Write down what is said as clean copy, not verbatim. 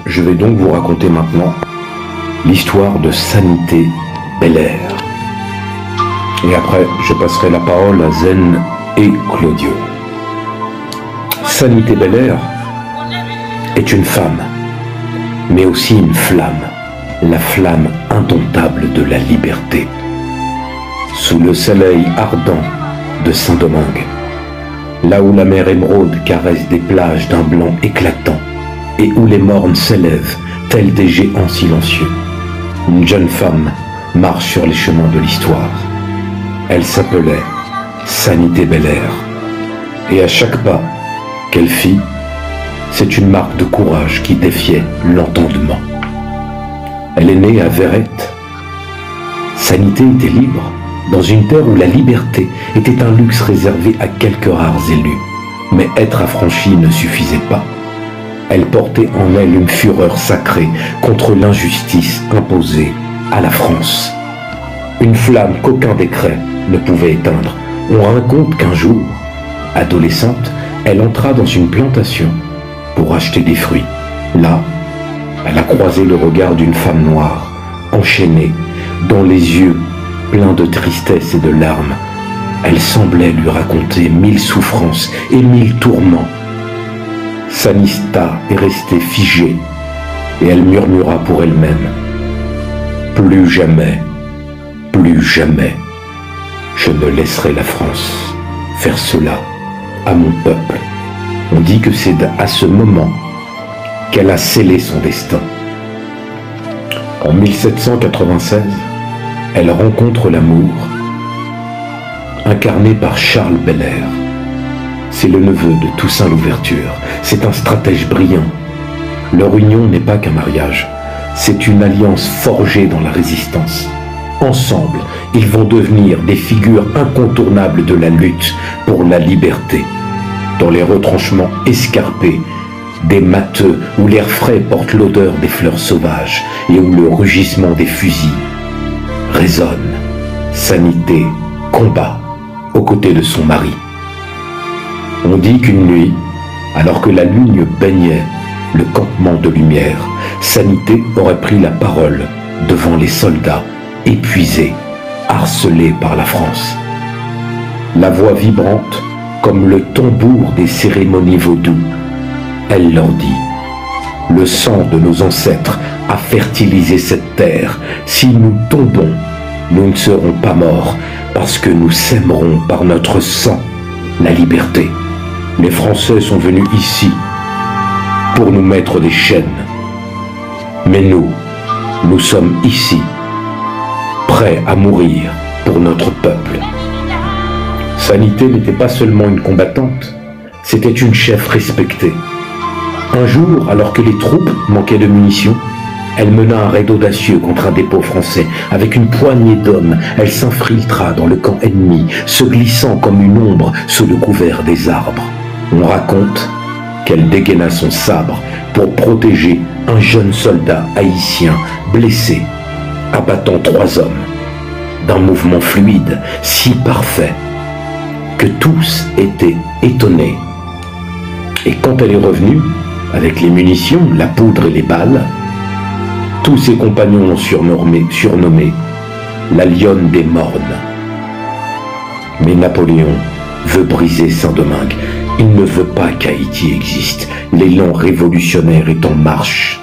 Je vais donc vous raconter maintenant l'histoire de Sanité Belair. Et après, je passerai la parole à Zen et Claudio. Sanité Belair est une femme, mais aussi une flamme, la flamme indomptable de la liberté. Sous le soleil ardent de Saint-Domingue, là où la mer émeraude caresse des plages d'un blanc éclatant, et où les mornes s'élèvent, tels des géants silencieux, une jeune femme marche sur les chemins de l'histoire. Elle s'appelait Sanité Belair, et à chaque pas qu'elle fit, c'est une marque de courage qui défiait l'entendement. Elle est née à Verrette. Sanité était libre, dans une terre où la liberté était un luxe réservé à quelques rares élus. Mais être affranchie ne suffisait pas. Elle portait en elle une fureur sacrée contre l'injustice imposée à la France. Une flamme qu'aucun décret ne pouvait éteindre. On raconte qu'un jour, adolescente, elle entra dans une plantation pour acheter des fruits. Là, elle a croisé le regard d'une femme noire, enchaînée, dont les yeux pleins de tristesse et de larmes. Elle semblait lui raconter 1000 souffrances et 1000 tourments. Sanista est restée figée et elle murmura pour elle-même: plus jamais, je ne laisserai la France faire cela à mon peuple. On dit que c'est à ce moment qu'elle a scellé son destin. En 1796, elle rencontre l'amour, incarné par Charles Belair. C'est le neveu de Toussaint Louverture. C'est un stratège brillant. Leur union n'est pas qu'un mariage, c'est une alliance forgée dans la résistance. Ensemble, ils vont devenir des figures incontournables de la lutte pour la liberté. Dans les retranchements escarpés, des matheux où l'air frais porte l'odeur des fleurs sauvages et où le rugissement des fusils résonne, Sanité combat aux côtés de son mari. On dit qu'une nuit, alors que la lune baignait le campement de lumière, Sanité aurait pris la parole devant les soldats épuisés, harcelés par la France. La voix vibrante comme le tambour des cérémonies vaudou, elle leur dit: le sang de nos ancêtres a fertilisé cette terre. Si nous tombons, nous ne serons pas morts, parce que nous sèmerons par notre sang la liberté. Les Français sont venus ici pour nous mettre des chaînes. Mais nous sommes ici, prêts à mourir pour notre peuple. Sanité n'était pas seulement une combattante, c'était une chef respectée. Un jour, alors que les troupes manquaient de munitions, elle mena un raid audacieux contre un dépôt français. Avec une poignée d'hommes, elle s'infiltra dans le camp ennemi, se glissant comme une ombre sous le couvert des arbres. On raconte qu'elle dégaina son sabre pour protéger un jeune soldat haïtien blessé, abattant 3 hommes, d'un mouvement fluide, si parfait, que tous étaient étonnés. Et quand elle est revenue, avec les munitions, la poudre et les balles, tous ses compagnons l'ont surnommée la lionne des Mornes. Mais Napoléon veut briser Saint-Domingue. Il ne veut pas qu'Haïti existe. L'élan révolutionnaire est en marche.